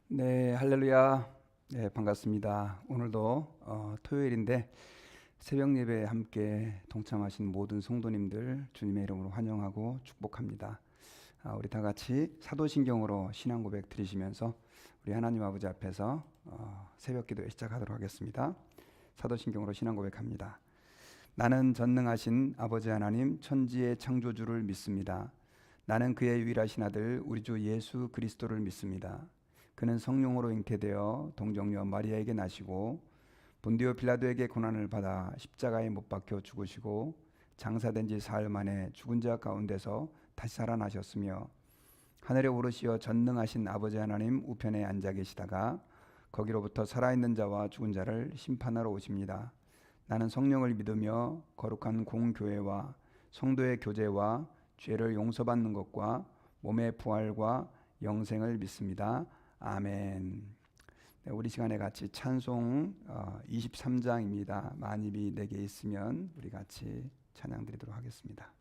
네, 할렐루야. 네, 반갑습니다. 오늘도 토요일인데 새벽 예배에 함께 동참하신 모든 성도님들 주님의 이름으로 환영하고 축복합니다. 우리 다 같이 사도신경으로 신앙 고백 드리시면서 우리 하나님 아버지 앞에서 새벽 기도 시작하도록 하겠습니다. 사도신경으로 신앙 고백합니다. 나는 전능하신 아버지 하나님 천지의 창조주를 믿습니다. 나는 그의 유일하신 아들 우리 주 예수 그리스도를 믿습니다. 그는 성령으로 잉태되어 동정녀 마리아에게 나시고 본디오 빌라도에게 고난을 받아 십자가에 못 박혀 죽으시고 장사된 지 사흘 만에 죽은 자 가운데서 다시 살아나셨으며 하늘에 오르시어 전능하신 아버지 하나님 우편에 앉아 계시다가 거기로부터 살아있는 자와 죽은 자를 심판하러 오십니다. 나는 성령을 믿으며 거룩한 공교회와 성도의 교제와 죄를 용서받는 것과 몸의 부활과 영생을 믿습니다. 아멘. 네, 우리 시간에 같이 찬송 23장입니다. 만입이 내게 있으면 우리 같이 찬양 드리도록 하겠습니다.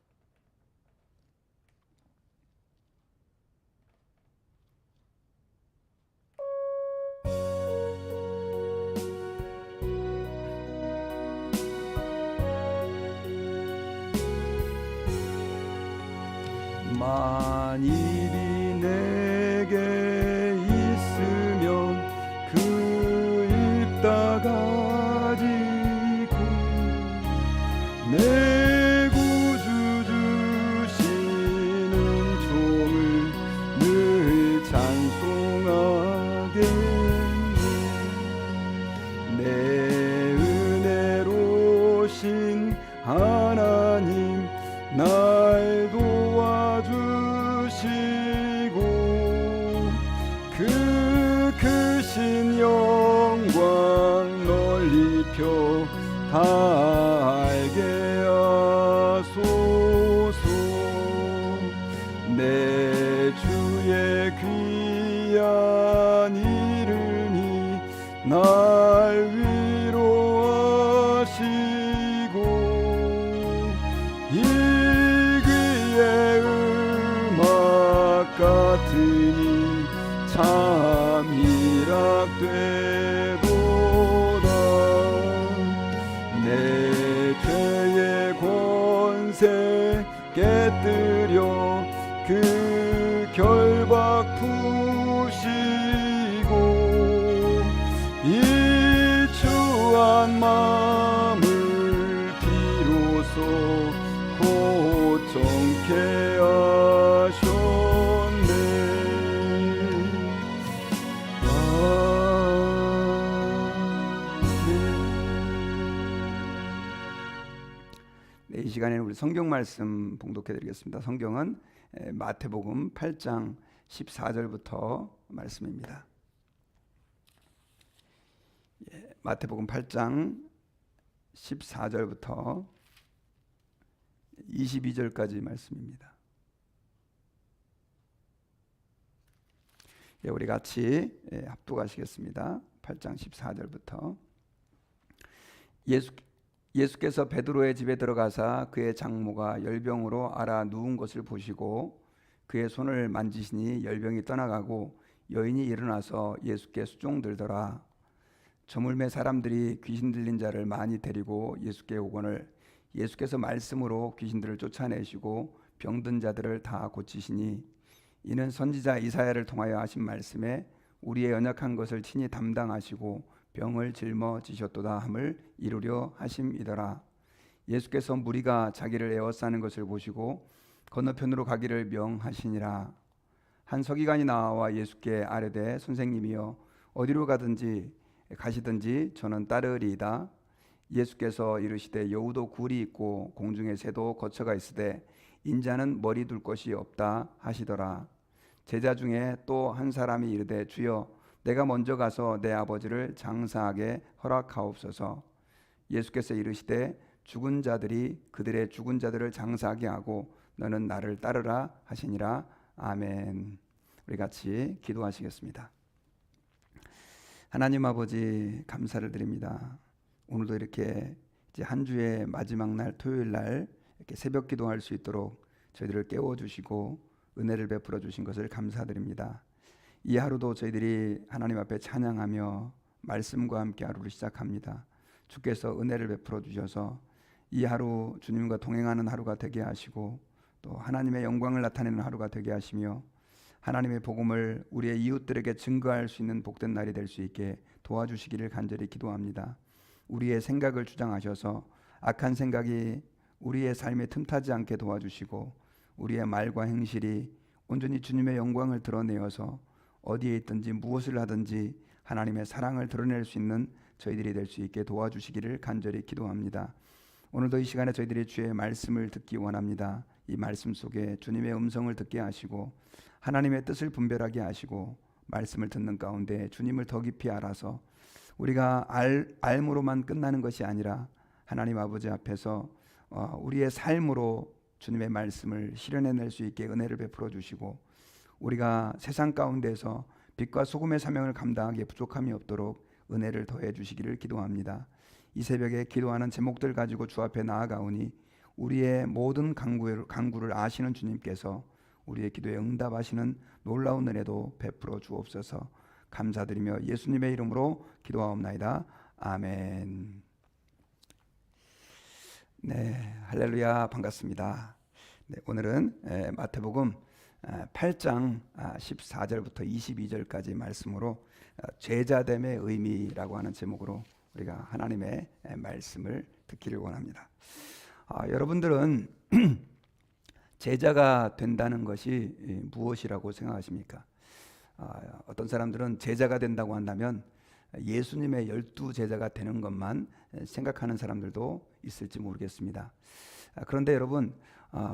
만입이 내게 있으면 그 입 다가지고 내 구주 주시는 종을 늘 찬송하겠네. 내 은혜로신 하나님 날 도와주시고 그 크신 영광 널리 펴 다 알게 하소서. 내 주의 귀한 이름이 날 위로하시고 이 귀의 음악 같으니 참 희락되도다. 내 죄의 권세 깨뜨려 그 결박 푸시고 이 추한 마음을 비로소 고통케 하셨네. 네, 이 시간에는 우리 성경 말씀 봉독해 드리겠습니다. 성경은 마태복음 8장 14절부터 말씀입니다. 마태복음 8장 14절부터 22절까지 말씀입니다. 우리 같이 합독하시겠습니다. 8장 14절부터. 예수께서 베드로의 집에 들어가사 그의 장모가 열병으로 앓아 누운 것을 보시고 그의 손을 만지시니 열병이 떠나가고 여인이 일어나서 예수께 수종들더라. 저물매 사람들이 귀신 들린 자를 많이 데리고 예수께 오거늘 예수께서 말씀으로 귀신들을 쫓아내시고 병든 자들을 다 고치시니 이는 선지자 이사야를 통하여 하신 말씀에 우리의 연약한 것을 친히 담당하시고 병을 짊어지셨도다 함을 이루려 하심이더라. 예수께서 무리가 자기를 에워싸는 것을 보시고 건너편으로 가기를 명하시니라. 한 서기관이 나와 예수께 아뢰되 선생님이여 어디로 가시든지 저는 따르리이다. 예수께서 이르시되 여우도 굴이 있고 공중의 새도 거처가 있으되 인자는 머리 둘 곳이 없다 하시더라. 제자 중에 또 한 사람이 이르되 주여 내가 먼저 가서 내 아버지를 장사하게 허락하옵소서. 예수께서 이르시되 죽은 자들이 그들의 죽은 자들을 장사하게 하고 너는 나를 따르라 하시니라. 아멘. 우리 같이 기도하시겠습니다. 하나님 아버지 감사를 드립니다. 오늘도 이렇게 이제 한 주의 마지막 날 토요일 날 이렇게 새벽 기도할 수 있도록 저희들을 깨워주시고 은혜를 베풀어 주신 것을 감사드립니다. 이 하루도 저희들이 하나님 앞에 찬양하며 말씀과 함께 하루를 시작합니다. 주께서 은혜를 베풀어 주셔서 이 하루 주님과 동행하는 하루가 되게 하시고 또 하나님의 영광을 나타내는 하루가 되게 하시며 하나님의 복음을 우리의 이웃들에게 증거할 수 있는 복된 날이 될 수 있게 도와주시기를 간절히 기도합니다. 우리의 생각을 주장하셔서 악한 생각이 우리의 삶에 틈타지 않게 도와주시고 우리의 말과 행실이 온전히 주님의 영광을 드러내어서 어디에 있든지 무엇을 하든지 하나님의 사랑을 드러낼 수 있는 저희들이 될 수 있게 도와주시기를 간절히 기도합니다. 오늘도 이 시간에 저희들이 주의 말씀을 듣기 원합니다. 이 말씀 속에 주님의 음성을 듣게 하시고 하나님의 뜻을 분별하게 하시고 말씀을 듣는 가운데 주님을 더 깊이 알아서 우리가 알므로만 끝나는 것이 아니라 하나님 아버지 앞에서 우리의 삶으로 주님의 말씀을 실현해낼 수 있게 은혜를 베풀어 주시고 우리가 세상 가운데서 빛과 소금의 사명을 감당하기에 부족함이 없도록 은혜를 더해 주시기를 기도합니다. 이 새벽에 기도하는 제목들 가지고 주 앞에 나아가오니 우리의 모든 간구를 아시는 주님께서 우리의 기도에 응답하시는 놀라운 은혜도 베풀어 주옵소서. 감사드리며 예수님의 이름으로 기도하옵나이다. 아멘. 네, 할렐루야, 반갑습니다. 네, 오늘은 마태복음 8장 14절부터 22절까지 말씀으로 제자됨의 의미라고 하는 제목으로 우리가 하나님의 말씀을 듣기를 원합니다. 여러분들은 제자가 된다는 것이 무엇이라고 생각하십니까? 어떤 사람들은 제자가 된다고 한다면 예수님의 12제자가 되는 것만 생각하는 사람들도 있을지 모르겠습니다. 그런데 여러분,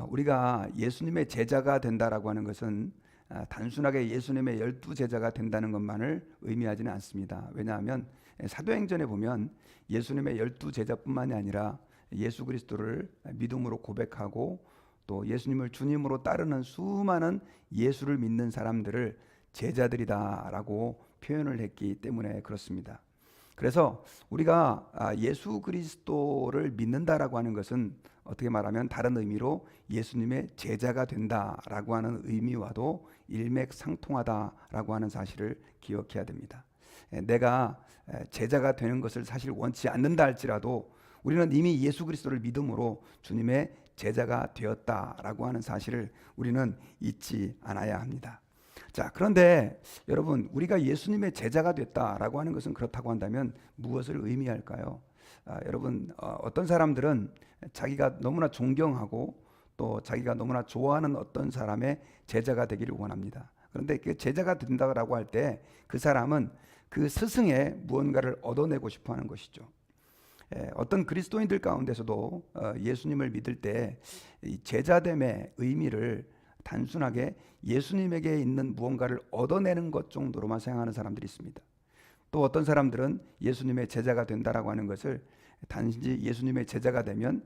우리가 예수님의 제자가 된다라고 하는 것은 단순하게 예수님의 12제자가 된다는 것만을 의미하지는 않습니다. 왜냐하면 사도행전에 보면 예수님의 12제자뿐만이 아니라 예수 그리스도를 믿음으로 고백하고 또 예수님을 주님으로 따르는 수많은 예수를 믿는 사람들을 제자들이다라고 표현을 했기 때문에 그렇습니다. 그래서 우리가 예수 그리스도를 믿는다라고 하는 것은 어떻게 말하면 다른 의미로 예수님의 제자가 된다라고 하는 의미와도 일맥상통하다라고 하는 사실을 기억해야 됩니다. 내가 제자가 되는 것을 사실 원치 않는다 할지라도 우리는 이미 예수 그리스도를 믿음으로 주님의 제자가 되었다라고 하는 사실을 우리는 잊지 않아야 합니다. 자, 그런데 여러분, 우리가 예수님의 제자가 됐다라고 하는 것은 그렇다고 한다면 무엇을 의미할까요? 여러분, 어떤 사람들은 자기가 너무나 존경하고 또 자기가 너무나 좋아하는 어떤 사람의 제자가 되기를 원합니다. 그런데 그 제자가 된다고 할 때 그 사람은 그 스승의 무언가를 얻어내고 싶어 하는 것이죠. 어떤 그리스도인들 가운데서도 예수님을 믿을 때 이 제자됨의 의미를 단순하게 예수님에게 있는 무언가를 얻어내는 것 정도로만 생각하는 사람들이 있습니다. 또 어떤 사람들은 예수님의 제자가 된다라고 하는 것을 단지 예수님의 제자가 되면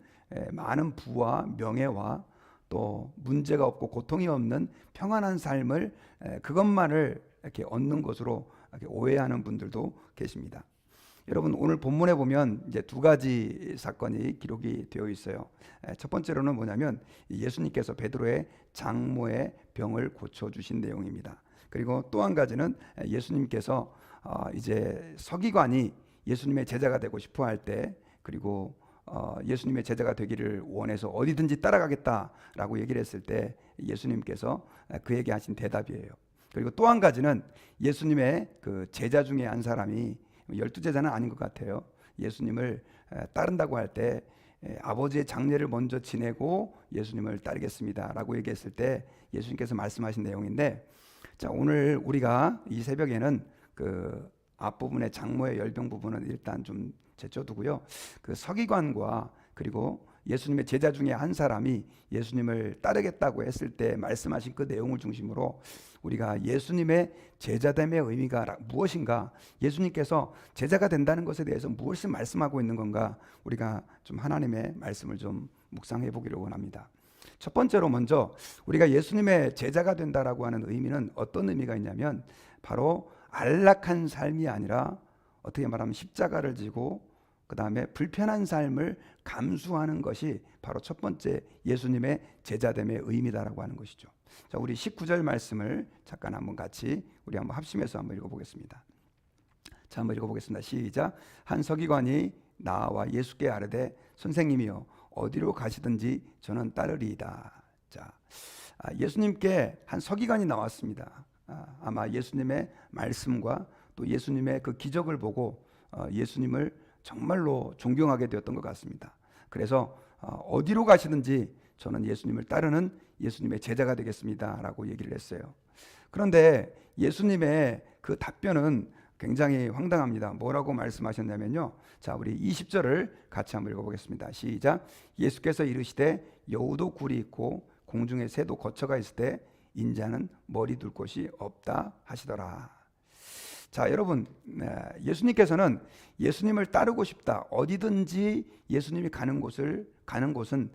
많은 부와 명예와 또 문제가 없고 고통이 없는 평안한 삶을 그것만을 이렇게 얻는 것으로 이렇게 오해하는 분들도 계십니다. 여러분, 오늘 본문에 보면 이제 두 가지 사건이 기록이 되어 있어요. 첫 번째로는 뭐냐면 예수님께서 베드로의 장모의 병을 고쳐 주신 내용입니다. 그리고 또 한 가지는 예수님께서 이제 서기관이 예수님의 제자가 되고 싶어 할 때, 그리고 예수님의 제자가 되기를 원해서 어디든지 따라가겠다라고 얘기를 했을 때 예수님께서 그에게 하신 대답이에요. 그리고 또 한 가지는 예수님의 그 제자 중에 한 사람이 12제자는 아닌 것 같아요. 예수님을 따른다고 할 때 아버지의 장례를 먼저 지내고 예수님을 따르겠습니다 라고 얘기했을 때 예수님께서 말씀하신 내용인데, 자, 오늘 우리가 이 새벽에는 그 앞부분의 장모의 열병 부분은 일단 좀 제쳐두고요, 그 서기관과 그리고 예수님의 제자 중에 한 사람이 예수님을 따르겠다고 했을 때 말씀하신 그 내용을 중심으로 우리가 예수님의 제자됨의 의미가 무엇인가, 예수님께서 제자가 된다는 것에 대해서 무엇을 말씀하고 있는 건가, 우리가 좀 하나님의 말씀을 좀 묵상해 보기를 원합니다. 첫 번째로 먼저 우리가 예수님의 제자가 된다라고 하는 의미는 어떤 의미가 있냐면 바로 안락한 삶이 아니라 어떻게 말하면 십자가를 지고 그 다음에 불편한 삶을 감수하는 것이 바로 첫 번째 예수님의 제자됨의 의미다라고 하는 것이죠. 자, 우리 19절 말씀을 잠깐 한번 같이 우리 한번 합심해서 한번 읽어보겠습니다. 자, 한번 읽어보겠습니다. 시작. 한 서기관이 나와 예수께 아뢰되 선생님이여 어디로 가시든지 저는 따르리이다. 자, 예수님께 한 서기관이 나왔습니다. 아마 예수님의 말씀과 또 예수님의 그 기적을 보고 예수님을 정말로 존경하게 되었던 것 같습니다. 그래서 어디로 가시든지 저는 예수님을 따르는 예수님의 제자가 되겠습니다 라고 얘기를 했어요. 그런데 예수님의 그 답변은 굉장히 황당합니다. 뭐라고 말씀하셨냐면요, 자, 우리 20절을 같이 한번 읽어보겠습니다. 시작. 예수께서 이르시되 여우도 굴이 있고 공중에 새도 거처가 있을 때 인자는 머리 둘 곳이 없다 하시더라. 자, 여러분, 예수님께서는 예수님을 따르고 싶다, 어디든지 예수님이 가는 곳은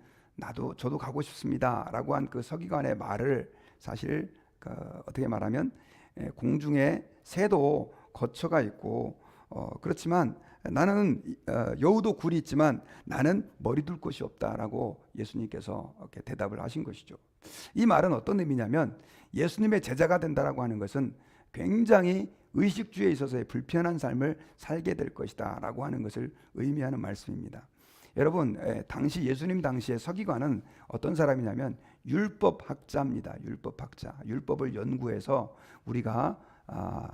저도 가고 싶습니다 라고 한 그 서기관의 말을 사실 어떻게 말하면 공중에 새도 거처가 있고 그렇지만 나는 여우도 굴이 있지만 나는 머리 둘 곳이 없다라고 예수님께서 이렇게 대답을 하신 것이죠. 이 말은 어떤 의미냐면 예수님의 제자가 된다라고 하는 것은 굉장히 의식주에 있어서의 불편한 삶을 살게 될 것이다 라고 하는 것을 의미하는 말씀입니다. 여러분, 당시 예수님 당시의 서기관은 어떤 사람이냐면 율법학자입니다. 율법학자. 율법을 연구해서 우리가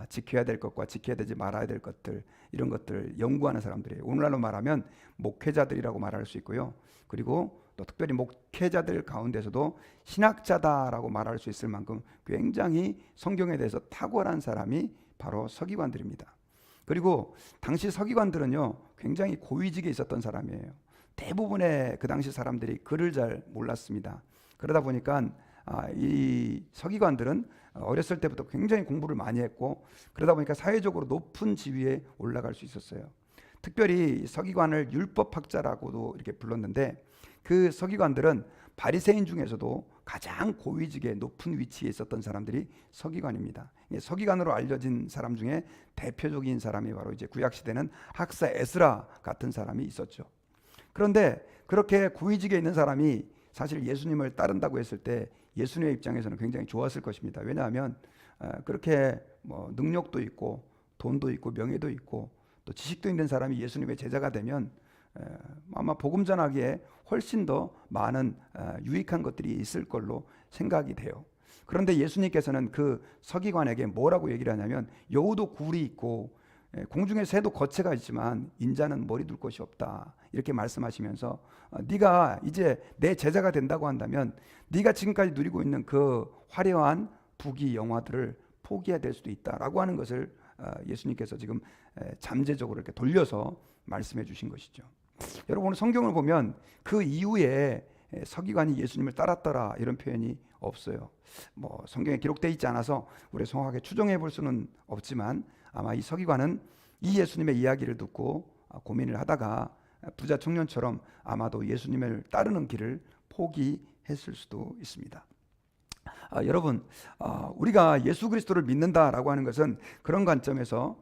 지켜야 될 것과 지켜야 되지 말아야 될 것들, 이런 것들 연구하는 사람들이에요. 오늘날로 말하면 목회자들이라고 말할 수 있고요. 그리고 또 특별히 목회자들 가운데서도 신학자다라고 말할 수 있을 만큼 굉장히 성경에 대해서 탁월한 사람이 바로 서기관들입니다. 그리고 당시 서기관들은요, 굉장히 고위직에 있었던 사람이에요. 대부분의 그 당시 사람들이 글을 잘 몰랐습니다. 그러다 보니까 이 서기관들은 어렸을 때부터 굉장히 공부를 많이 했고, 그러다 보니까 사회적으로 높은 지위에 올라갈 수 있었어요. 특별히 서기관을 율법학자라고도 이렇게 불렀는데, 그 서기관들은 바리새인 중에서도 가장 고위직에 높은 위치에 있었던 사람들이 서기관입니다. 서기관으로 알려진 사람 중에 대표적인 사람이 바로 이제 구약 시대는 학사 에스라 같은 사람이 있었죠. 그런데 그렇게 고위직에 있는 사람이 사실 예수님을 따른다고 했을 때 예수님의 입장에서는 굉장히 좋았을 것입니다. 왜냐하면 그렇게 뭐 능력도 있고 돈도 있고 명예도 있고 또 지식도 있는 사람이 예수님의 제자가 되면 아마 복음 전하기에 훨씬 더 많은 유익한 것들이 있을 걸로 생각이 돼요. 그런데 예수님께서는 그 서기관에게 뭐라고 얘기를 하냐면 여우도 굴이 있고 공중에 새도 거처가 있지만 인자는 머리 둘 곳이 없다, 이렇게 말씀하시면서 네가 이제 내 제자가 된다고 한다면 네가 지금까지 누리고 있는 그 화려한 부귀 영화들을 포기해야 될 수도 있다라고 하는 것을 예수님께서 지금 잠재적으로 이렇게 돌려서 말씀해 주신 것이죠. 여러분, 오늘 성경을 보면 그 이후에 서기관이 예수님을 따랐더라 이런 표현이 없어요. 뭐 성경에 기록되어 있지 않아서 우리 정확하게 추정해 볼 수는 없지만 아마 이 서기관은 이 예수님의 이야기를 듣고 고민을 하다가 부자 청년처럼 아마도 예수님을 따르는 길을 포기했을 수도 있습니다. 여러분, 우리가 예수 그리스도를 믿는다라고 하는 것은 그런 관점에서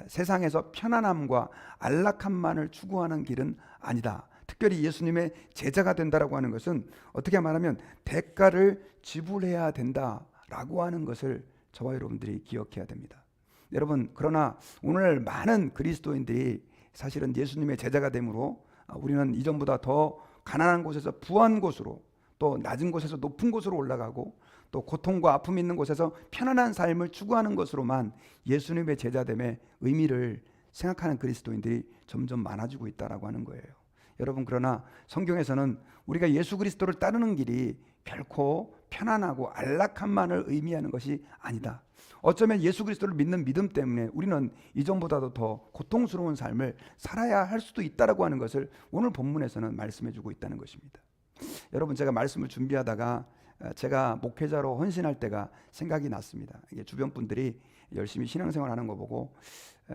세상에서 편안함과 안락함만을 추구하는 길은 아니다. 특별히 예수님의 제자가 된다라고 하는 것은 어떻게 말하면 대가를 지불해야 된다라고 하는 것을 저와 여러분들이 기억해야 됩니다. 여러분, 그러나 오늘 많은 그리스도인들이 사실은 예수님의 제자가 되므로 우리는 이전보다 더 가난한 곳에서 부한 곳으로, 또 낮은 곳에서 높은 곳으로 올라가고, 또 고통과 아픔이 있는 곳에서 편안한 삶을 추구하는 것으로만 예수님의 제자됨의 의미를 생각하는 그리스도인들이 점점 많아지고 있다라고 하는 거예요. 여러분, 그러나 성경에서는 우리가 예수 그리스도를 따르는 길이 결코 편안하고 안락함만을 의미하는 것이 아니다. 어쩌면 예수 그리스도를 믿는 믿음 때문에 우리는 이전보다도 더 고통스러운 삶을 살아야 할 수도 있다라고 하는 것을 오늘 본문에서는 말씀해주고 있다는 것입니다. 여러분, 제가 말씀을 준비하다가 제가 목회자로 헌신할 때가 생각이 났습니다. 이게 주변 분들이 열심히 신앙생활하는 거 보고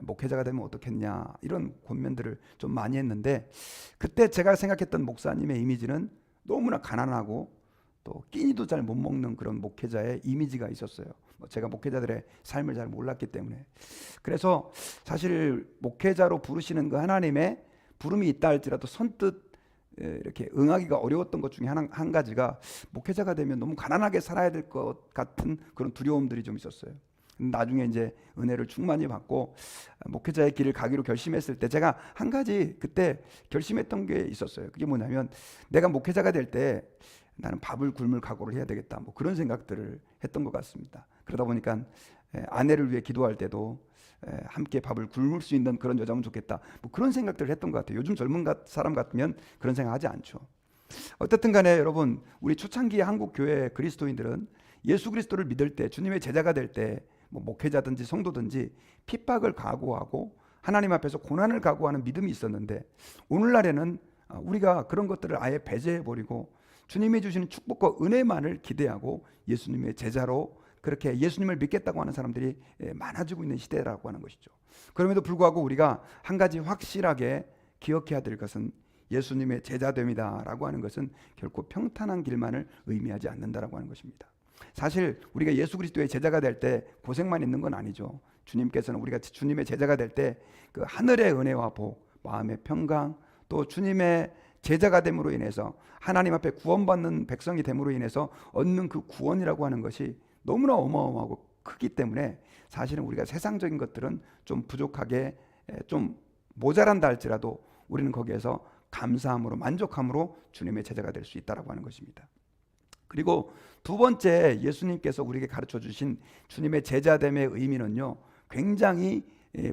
목회자가 되면 어떻겠냐 이런 고민들을 좀 많이 했는데, 그때 제가 생각했던 목사님의 이미지는 너무나 가난하고 또 끼니도 잘 못 먹는 그런 목회자의 이미지가 있었어요. 제가 목회자들의 삶을 잘 몰랐기 때문에. 그래서 사실 목회자로 부르시는 그 하나님의 부름이 있다 할지라도 선뜻 이렇게 응하기가 어려웠던 것 중에 한 가지가 목회자가 되면 너무 가난하게 살아야 될 것 같은 그런 두려움들이 좀 있었어요. 나중에 이제 은혜를 충만히 받고 목회자의 길을 가기로 결심했을 때 제가 한 가지 그때 결심했던 게 있었어요. 그게 뭐냐면 내가 목회자가 될 때 나는 밥을 굶을 각오를 해야 되겠다, 뭐 그런 생각들을 했던 것 같습니다. 그러다 보니까 아내를 위해 기도할 때도 함께 밥을 굶을 수 있는 그런 여자면 좋겠다, 뭐 그런 생각들을 했던 것 같아요. 요즘 젊은 사람 같으면 그런 생각 하지 않죠. 어쨌든 간에 여러분, 우리 초창기의 한국 교회 그리스도인들은 예수 그리스도를 믿을 때, 주님의 제자가 될 때, 뭐 목회자든지 성도든지 핍박을 각오하고 하나님 앞에서 고난을 각오하는 믿음이 있었는데, 오늘날에는 우리가 그런 것들을 아예 배제해버리고 주님이 주시는 축복과 은혜만을 기대하고 예수님의 제자로 그렇게 예수님을 믿겠다고 하는 사람들이 많아지고 있는 시대라고 하는 것이죠. 그럼에도 불구하고 우리가 한 가지 확실하게 기억해야 될 것은 예수님의 제자됨이다 라고 하는 것은 결코 평탄한 길만을 의미하지 않는다라고 하는 것입니다. 사실 우리가 예수 그리스도의 제자가 될 때 고생만 있는 건 아니죠. 주님께서는 우리가 주님의 제자가 될 때 그 하늘의 은혜와 복, 마음의 평강, 또 주님의 제자가 됨으로 인해서 하나님 앞에 구원받는 백성이 됨으로 인해서 얻는 그 구원이라고 하는 것이 너무나 어마어마하고 크기 때문에 사실은 우리가 세상적인 것들은 좀 부족하게 좀 모자란다 할지라도 우리는 거기에서 감사함으로 만족함으로 주님의 제자가 될 수 있다라고 하는 것입니다. 그리고 두 번째, 예수님께서 우리에게 가르쳐 주신 주님의 제자됨의 의미는요, 굉장히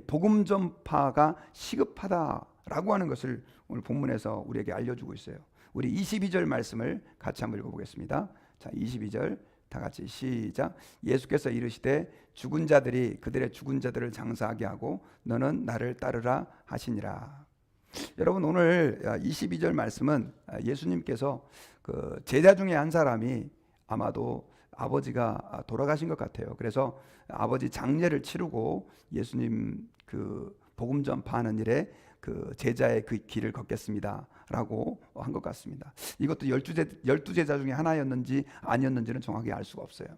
복음 전파가 시급하다라고 하는 것을 오늘 본문에서 우리에게 알려주고 있어요. 우리 22절 말씀을 같이 한번 읽어보겠습니다. 자, 22절 다 같이 시작. 예수께서 이르시되 죽은 자들이 그들의 죽은 자들을 장사하게 하고 너는 나를 따르라 하시니라. 여러분, 오늘 22절 말씀은 예수님께서 그 제자 중에 한 사람이 아마도 아버지가 돌아가신 것 같아요. 그래서 아버지 장례를 치르고 예수님 그 복음 전파하는 일에 그 제자의 그 길을 걷겠습니다 라고 한 것 같습니다. 이것도 12제자 중에 하나였는지 아니었는지는 정확히 알 수가 없어요.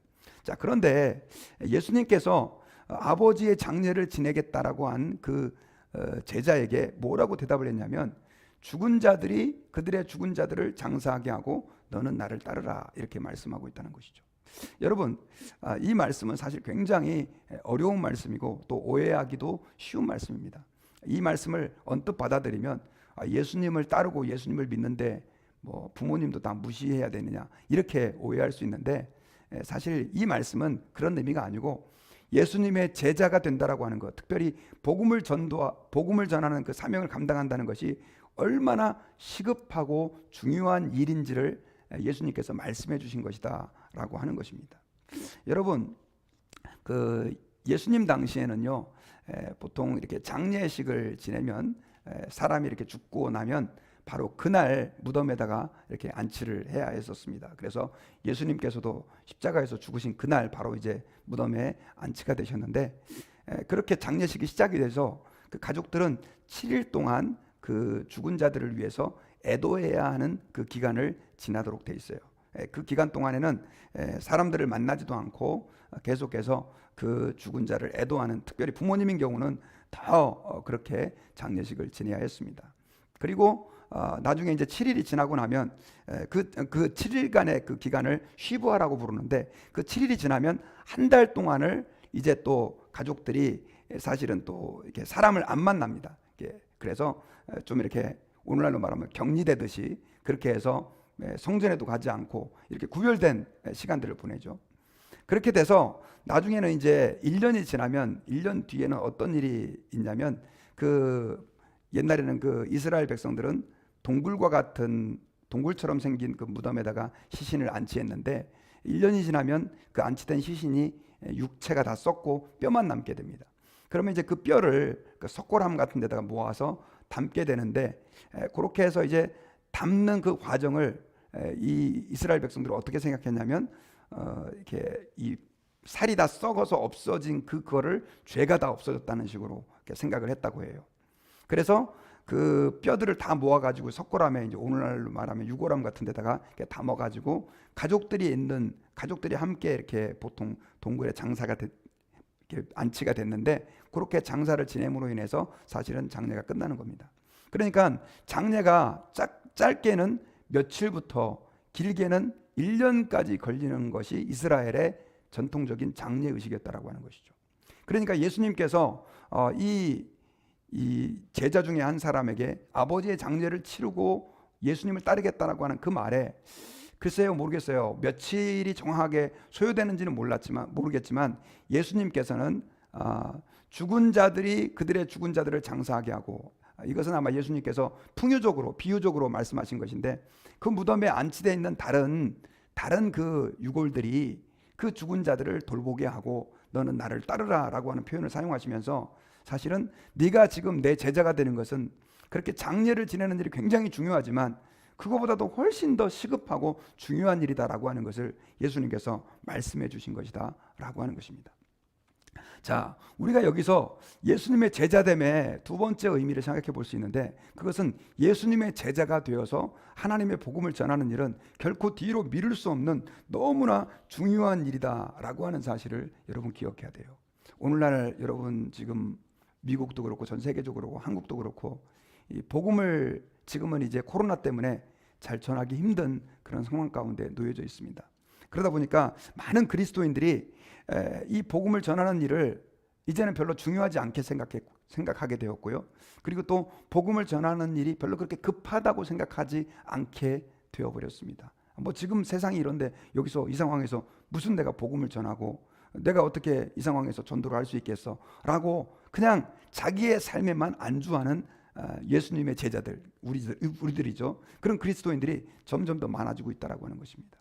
자, 그런데 예수님께서 아버지의 장례를 지내겠다라고 한 그 제자에게 뭐라고 대답을 했냐면, 죽은 자들이 그들의 죽은 자들을 장사하게 하고 너는 나를 따르라, 이렇게 말씀하고 있다는 것이죠. 여러분, 이 말씀은 사실 굉장히 어려운 말씀이고 또 오해하기도 쉬운 말씀입니다. 이 말씀을 언뜻 받아들이면 예수님을 따르고 예수님을 믿는데 뭐 부모님도 다 무시해야 되느냐, 이렇게 오해할 수 있는데, 사실 이 말씀은 그런 의미가 아니고 예수님의 제자가 된다라고 하는 것, 특별히 복음을 전하는 그 사명을 감당한다는 것이 얼마나 시급하고 중요한 일인지를 예수님께서 말씀해 주신 것이다 라고 하는 것입니다. 여러분, 그 예수님 당시에는요, 보통 이렇게 장례식을 지내면 사람이 이렇게 죽고 나면 바로 그날 무덤에다가 이렇게 안치를 해야 했었습니다. 그래서 예수님께서도 십자가에서 죽으신 그날 바로 이제 무덤에 안치가 되셨는데, 그렇게 장례식이 시작이 돼서 그 가족들은 7일 동안 그 죽은 자들을 위해서 애도해야 하는 그 기간을 지나도록 돼 있어요. 그 기간 동안에는 사람들을 만나지도 않고 계속해서 그 죽은 자를 애도하는, 특별히 부모님인 경우는 더 그렇게 장례식을 지내야 했습니다. 그리고 나중에 이제 7일이 지나고 나면 그 7일간의 그 기간을 쉬부하라고 부르는데, 그 7일이 지나면 한 달 동안을 이제 또 가족들이 사실은 또 이렇게 사람을 안 만납니다. 그래서 좀 이렇게 오늘날로 말하면 격리되듯이 그렇게 해서 성전에도 가지 않고 이렇게 구별된 시간들을 보내죠. 그렇게 돼서 나중에는 이제 1년이 지나면 1년 뒤에는 어떤 일이 있냐면, 그 옛날에는 그 이스라엘 백성들은 동굴과 같은, 동굴처럼 생긴 그 무덤에다가 시신을 안치했는데 1년이 지나면 그 안치된 시신이 육체가 다 썩고 뼈만 남게 됩니다. 그러면 이제 그 뼈를 그 석고람 같은 데다가 모아서 담게 되는데, 그렇게 해서 이제 담는 그 과정을 이 이스라엘 백성들은 어떻게 생각했냐면, 이렇게 이 살이 다 썩어서 없어진 그거를 죄가 다 없어졌다는 식으로 생각을 했다고 해요. 그래서 그 뼈들을 다 모아가지고 석고람에, 이제 오늘날로 말하면 유골함 같은 데다가 담아가지고 가족들이 함께 이렇게 보통 동굴에 장사가 이렇게 안치가 됐는데, 그렇게 장사를 지냄으로 인해서 사실은 장례가 끝나는 겁니다. 그러니까 장례가 짧게는 며칠부터 길게는 1년까지 걸리는 것이 이스라엘의 전통적인 장례 의식이었다라고 하는 것이죠. 그러니까 예수님께서 이 제자 중에 한 사람에게 아버지의 장례를 치르고 예수님을 따르겠다라고 하는 그 말에 글쎄요, 모르겠어요. 며칠이 정확하게 소요되는지는 모르겠지만 예수님께서는 죽은 자들이 그들의 죽은 자들을 장사하게 하고, 이것은 아마 예수님께서 풍유적으로 비유적으로 말씀하신 것인데, 그 무덤에 안치되어 있는 다른 그 유골들이 그 죽은 자들을 돌보게 하고 너는 나를 따르라 라고 하는 표현을 사용하시면서, 사실은 네가 지금 내 제자가 되는 것은 그렇게 장례를 지내는 일이 굉장히 중요하지만 그거보다도 훨씬 더 시급하고 중요한 일이다라고 하는 것을 예수님께서 말씀해 주신 것이다 라고 하는 것입니다. 자, 우리가 여기서 예수님의 제자됨의 두 번째 의미를 생각해 볼 수 있는데, 그것은 예수님의 제자가 되어서 하나님의 복음을 전하는 일은 결코 뒤로 미룰 수 없는 너무나 중요한 일이다라고 하는 사실을 여러분 기억해야 돼요. 오늘날 여러분 지금 미국도 그렇고 전 세계적으로 그렇고 한국도 그렇고 이 복음을 지금은 이제 코로나 때문에 잘 전하기 힘든 그런 상황 가운데 놓여져 있습니다. 그러다 보니까 많은 그리스도인들이 이 복음을 전하는 일을 이제는 별로 중요하지 않게 생각하게 되었고요. 그리고 또 복음을 전하는 일이 별로 그렇게 급하다고 생각하지 않게 되어버렸습니다. 뭐 지금 세상이 이런데 여기서 이 상황에서 무슨 내가 복음을 전하고 내가 어떻게 이 상황에서 전도를 할 수 있겠어 라고 그냥 자기의 삶에만 안주하는 예수님의 제자들, 우리들이죠. 그런 그리스도인들이 점점 더 많아지고 있다라고 하는 것입니다.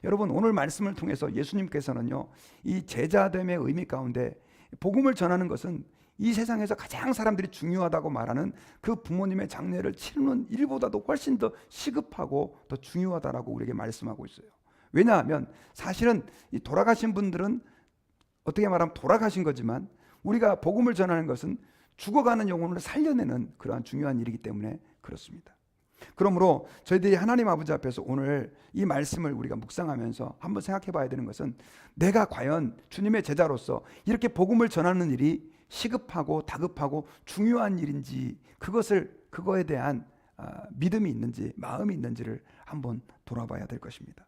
여러분, 오늘 말씀을 통해서 예수님께서는요, 이 제자됨의 의미 가운데 복음을 전하는 것은 이 세상에서 가장 사람들이 중요하다고 말하는 그 부모님의 장례를 치르는 일보다도 훨씬 더 시급하고 더 중요하다라고 우리에게 말씀하고 있어요. 왜냐하면 사실은 이 돌아가신 분들은 어떻게 말하면 돌아가신 거지만, 우리가 복음을 전하는 것은 죽어가는 영혼을 살려내는 그러한 중요한 일이기 때문에 그렇습니다. 그러므로 저희들이 하나님 아버지 앞에서 오늘 이 말씀을 우리가 묵상하면서 한번 생각해 봐야 되는 것은, 내가 과연 주님의 제자로서 이렇게 복음을 전하는 일이 시급하고 다급하고 중요한 일인지, 그거에 대한 믿음이 있는지 마음이 있는지를 한번 돌아봐야 될 것입니다.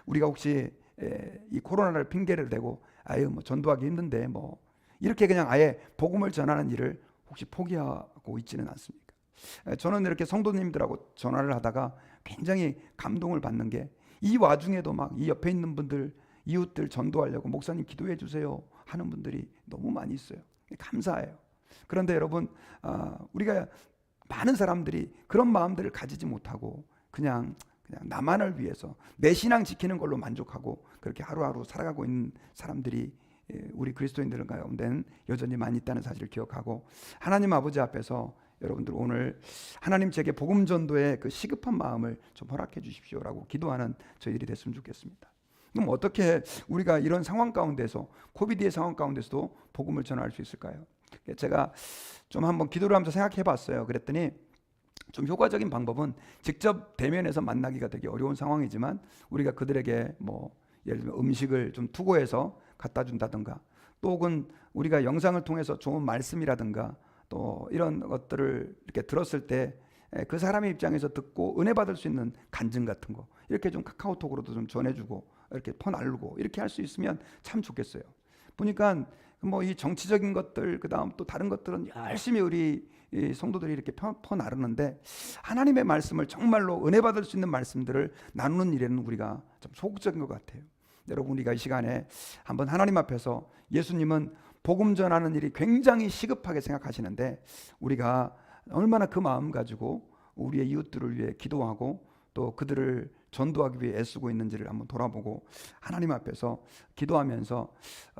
우리가 혹시 이 코로나를 핑계를 대고 아유 뭐 전도하기 힘든데 뭐 이렇게 그냥 아예 복음을 전하는 일을 혹시 포기하고 있지는 않습니까? 저는 이렇게 성도님들하고 전화를 하다가 굉장히 감동을 받는 게, 이 와중에도 막 이 옆에 있는 분들, 이웃들 전도하려고 목사님 기도해 주세요 하는 분들이 너무 많이 있어요. 감사해요. 그런데 여러분, 우리가 많은 사람들이 그런 마음들을 가지지 못하고 그냥 나만을 위해서 내 신앙 지키는 걸로 만족하고 그렇게 하루하루 살아가고 있는 사람들이 우리 그리스도인들 가운데는 여전히 많이 있다는 사실을 기억하고, 하나님 아버지 앞에서 여러분들 오늘 하나님 제게 복음 전도의 그 시급한 마음을 좀 허락해 주십시오라고 기도하는 저희들이 됐으면 좋겠습니다. 그럼 어떻게 우리가 이런 상황 가운데서, 코비드의 상황 가운데서도 복음을 전할 수 있을까요? 제가 좀 한번 기도를 하면서 생각해 봤어요. 그랬더니 좀 효과적인 방법은 직접 대면해서 만나기가 되게 어려운 상황이지만 우리가 그들에게 뭐 예를 들면 음식을 좀 투고해서 갖다 준다든가, 또 혹은 우리가 영상을 통해서 좋은 말씀이라든가 또 이런 것들을 이렇게 들었을 때 그 사람의 입장에서 듣고 은혜 받을 수 있는 간증 같은 거 이렇게 좀 카카오톡으로도 좀 전해주고 이렇게 퍼나르고 이렇게 할 수 있으면 참 좋겠어요. 보니까 뭐 이 정치적인 것들, 그 다음 또 다른 것들은 열심히 우리 성도들이 이렇게 퍼나르는데, 하나님의 말씀을 정말로 은혜 받을 수 있는 말씀들을 나누는 일에는 우리가 좀 소극적인 것 같아요. 여러분, 우리가 이 시간에 한번 하나님 앞에서, 예수님은 복음 전하는 일이 굉장히 시급하게 생각하시는데 우리가 얼마나 그 마음 가지고 우리의 이웃들을 위해 기도하고 또 그들을 전도하기 위해 애쓰고 있는지를 한번 돌아보고 하나님 앞에서 기도하면서,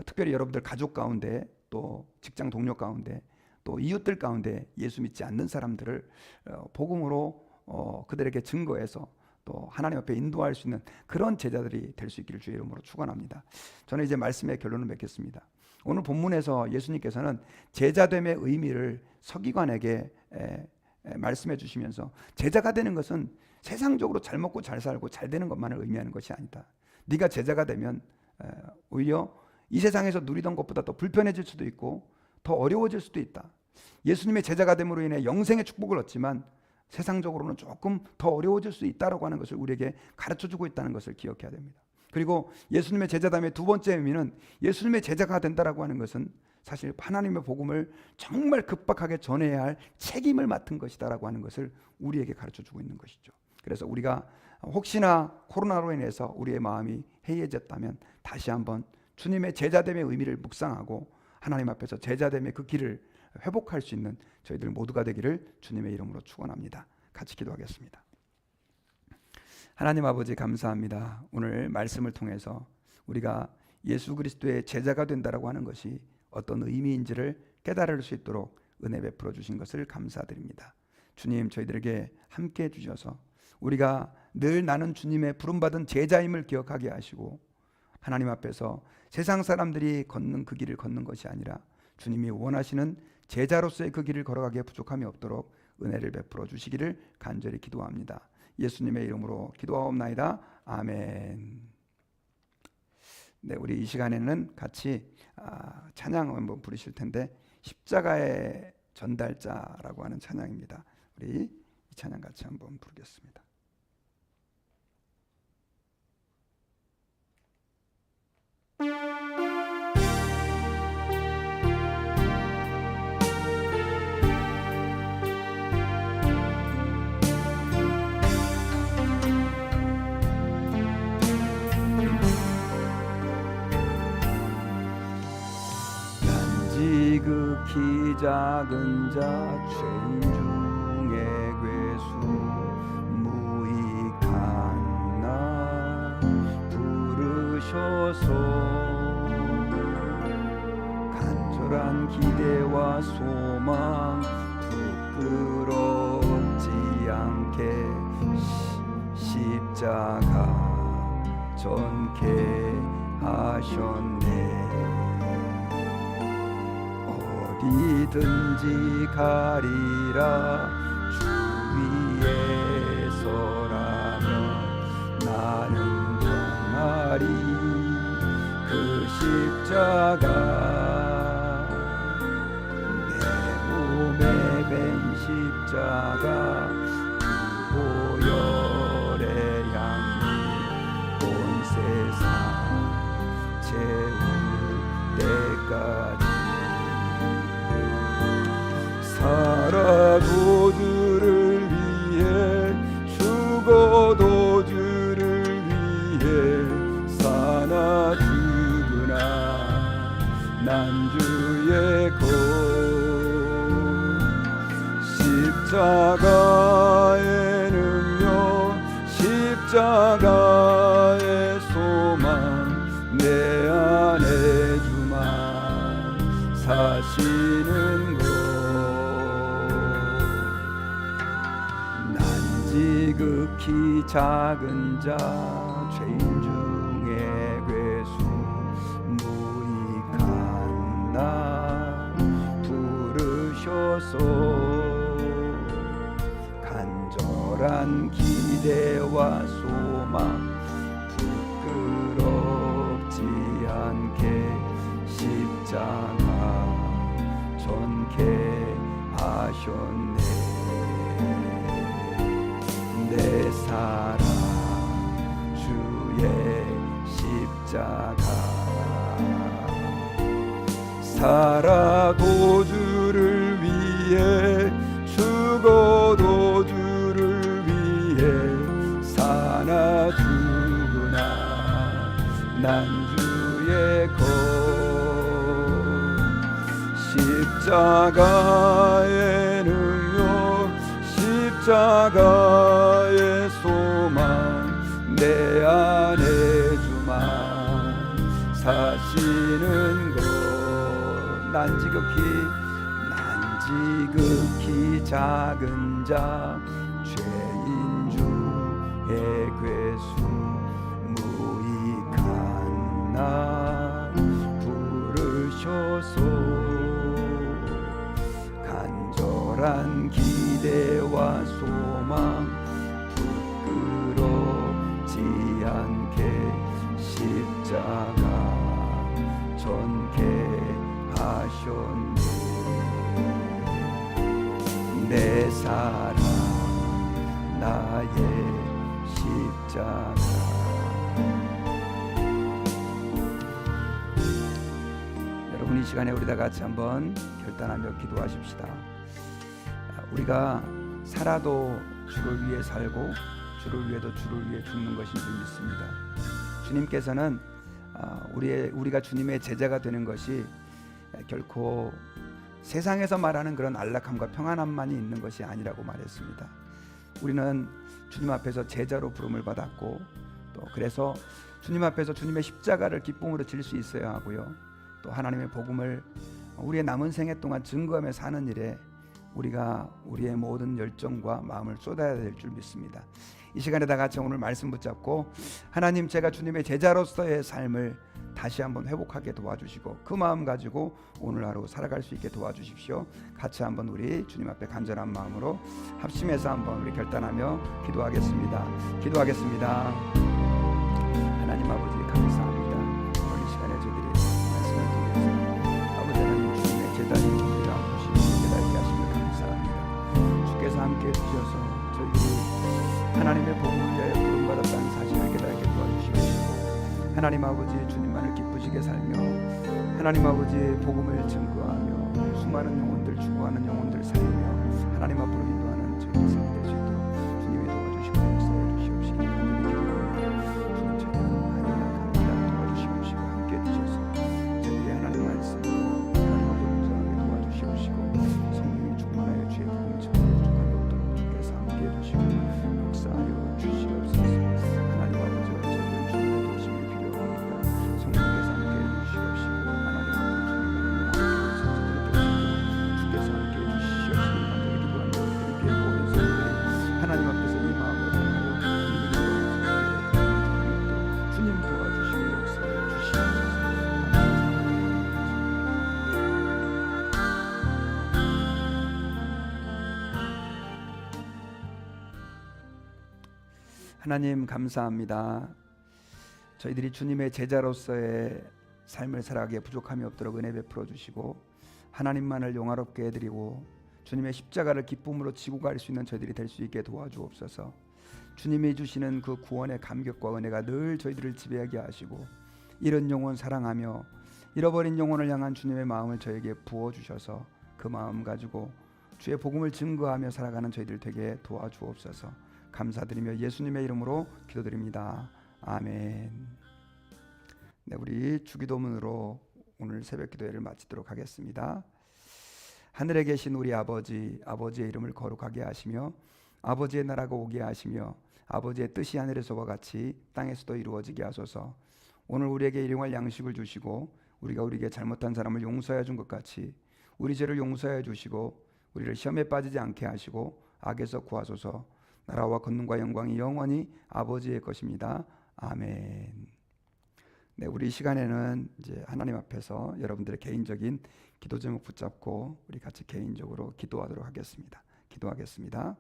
특별히 여러분들 가족 가운데 또 직장 동료 가운데 또 이웃들 가운데 예수 믿지 않는 사람들을 복음으로 그들에게 증거해서 또 하나님 앞에 인도할 수 있는 그런 제자들이 될 수 있기를 주의 이름으로 축원합니다. 저는 이제 말씀의 결론을 맺겠습니다. 오늘 본문에서 예수님께서는 제자됨의 의미를 서기관에게 말씀해 주시면서, 제자가 되는 것은 세상적으로 잘 먹고 잘 살고 잘 되는 것만을 의미하는 것이 아니다. 네가 제자가 되면 오히려 이 세상에서 누리던 것보다 더 불편해질 수도 있고 더 어려워질 수도 있다. 예수님의 제자가 됨으로 인해 영생의 축복을 얻지만 세상적으로는 조금 더 어려워질 수 있다고 하는 것을 우리에게 가르쳐주고 있다는 것을 기억해야 됩니다. 그리고 예수님의 제자담의 두 번째 의미는 예수님의 제자가 된다라고 하는 것은 사실 하나님의 복음을 정말 급박하게 전해야 할 책임을 맡은 것이다라고 하는 것을 우리에게 가르쳐주고 있는 것이죠. 그래서 우리가 혹시나 코로나로 인해서 우리의 마음이 해이해졌다면 다시 한번 주님의 제자됨의 의미를 묵상하고 하나님 앞에서 제자됨의 그 길을 회복할 수 있는 저희들 모두가 되기를 주님의 이름으로 축원합니다. 같이 기도하겠습니다. 하나님 아버지 감사합니다. 오늘 말씀을 통해서 우리가 예수 그리스도의 제자가 된다라고 하는 것이 어떤 의미인지를 깨달을 수 있도록 은혜 베풀어 주신 것을 감사드립니다. 주님, 저희들에게 함께 해주셔서 우리가 늘 나는 주님의 부름받은 제자임을 기억하게 하시고 하나님 앞에서 세상 사람들이 걷는 그 길을 걷는 것이 아니라 주님이 원하시는 제자로서의 그 길을 걸어가기에 부족함이 없도록 은혜를 베풀어 주시기를 간절히 기도합니다. 예수님의 이름으로 기도하옵나이다. 아멘. 네, 우리 이 시간에는 같이 찬양 한번 부르실 텐데 십자가의 전달자라고 하는 찬양입니다. 우리 이 찬양 같이 한번 부르겠습니다. 지극히 작은 자 죄인 중에 괴수 무익한 나 부르셔서 간절한 기대와 소망 부끄럽지 않게 십자가 전케 하셨네. 어디든지 가리라 주 위에 서라면 나는 평하리 그 십자가 내 몸에 밴 십자가 보혈의 양이 온 세상 채울 때까지 살아도 주를 위해 죽어도 주를 위해 사나 죽으나 난 주의 것 십자가의 능력 십자가의 소망 내 안에 주만 사시는 지극히 작은 자 죄인 중에 괴수 무익한 나 부르셔서 간절한 기대와 소망 부끄럽지 않게 십자가 전케 하셨네. 내 사랑 주의 십자가 살아도 주를 위해 죽어도 주를 위해 사나 죽으나 난 주의 것 십자가의 능력 십자가의 소망 내 안에 주만 사시는 것 난 지극히 작은 자 죄인 중에 괴수 무익한 나 부르셔서 간절한 기대와 소망 부끄럽지 않게 십자가 전케 하셨네. 내 사랑 나의 십자가. 여러분, 이 시간에 우리 다 같이 한번 결단하며 기도하십시다. 우리가 살아도 주를 위해 살고 주를 위해도 주를 위해 죽는 것인 줄 믿습니다. 주님께서는 우리가 주님의 제자가 되는 것이 결코 세상에서 말하는 그런 안락함과 평안함만이 있는 것이 아니라고 말했습니다. 우리는 주님 앞에서 제자로 부름을 받았고, 또 그래서 주님 앞에서 주님의 십자가를 기쁨으로 질 수 있어야 하고요, 또 하나님의 복음을 우리의 남은 생애 동안 증거하며 사는 일에 우리가 우리의 모든 열정과 마음을 쏟아야 될 줄 믿습니다. 이 시간에 다 같이 오늘 말씀 붙잡고, 하나님, 제가 주님의 제자로서의 삶을 다시 한번 회복하게 도와주시고 그 마음 가지고 오늘 하루 살아갈 수 있게 도와주십시오. 같이 한번 우리 주님 앞에 간절한 마음으로 합심해서 한번 우리 결단하며 기도하겠습니다. 하나님 아버지, 감사합니다. 오늘 시간에 저희들이 말씀을 통해서 아버지 하나님, 주님의 제자인 우리를 보시고 깨닫게 하시며 감사합니다. 주께서 함께 해주셔서 저희들이 하나님의 복음을 위하여 부름받았다는 사실을 깨닫게 도와주시옵시고, 하나님 아버지, 주님만을 기쁘시게 살며 하나님 아버지 복음을 증거하며 수많은 영혼들, 추구하는 영혼들 살리며 하나님 앞으로 인도하는 저희들 삶이 될 수 있도록 주님이 도와주시고 역사해 주시옵시기 간절히 기도합니다. 주님, 저희는 하나님 도와주시옵시고 함께 해주셔서 저희의 하나님 말씀 하나님 앞으로 묵상하게 도와주시옵시고, 성령이 충만하여 주의 복음을 전하는 부족함이 없도록 주께서 함께 해주시고 역사하여 주시옵소서. 하나님 아버지와 저희를 주님의 도심이 필요합니다. 성령께서 함께 해주시옵시고 하나님 앞으로 주께서 함께 해주시옵시고 간절히 기도하며 드릴게 모든 성도들이 하나님 앞에서 이 마음을 통하여 주님 도와주시고 역사해 주시옵소서. 하나님, 감사합니다. 저희들이 주님의 제자로서의 삶을 살아가기에 부족함이 없도록 은혜 베풀어 주시고 하나님만을 영화롭게 해드리고 주님의 십자가를 기쁨으로 지고 갈 수 있는 저희들이 될 수 있게 도와주옵소서. 주님이 주시는 그 구원의 감격과 은혜가 늘 저희들을 지배하게 하시고, 잃은 영혼 사랑하며 잃어버린 영혼을 향한 주님의 마음을 저에게 부어주셔서 그 마음 가지고 주의 복음을 증거하며 살아가는 저희들 되게 도와주옵소서. 감사드리며 예수님의 이름으로 기도드립니다. 아멘. 네, 우리 주기도문으로 오늘 새벽 기도회를 마치도록 하겠습니다. 하늘에 계신 우리 아버지, 아버지의 이름을 거룩하게 하시며 아버지의 나라가 오게 하시며 아버지의 뜻이 하늘에서와 같이 땅에서도 이루어지게 하소서. 오늘 우리에게 일용할 양식을 주시고 우리가 우리에게 잘못한 사람을 용서해 준 것 같이 우리 죄를 용서해 주시고 우리를 시험에 빠지지 않게 하시고 악에서 구하소서. 나라와 권능과 영광이 영원히 아버지의 것입니다. 아멘. 네, 우리 시간에는 이제 하나님 앞에서 여러분들의 개인적인 기도 제목 붙잡고 우리 같이 개인적으로 기도하도록 하겠습니다. 기도하겠습니다.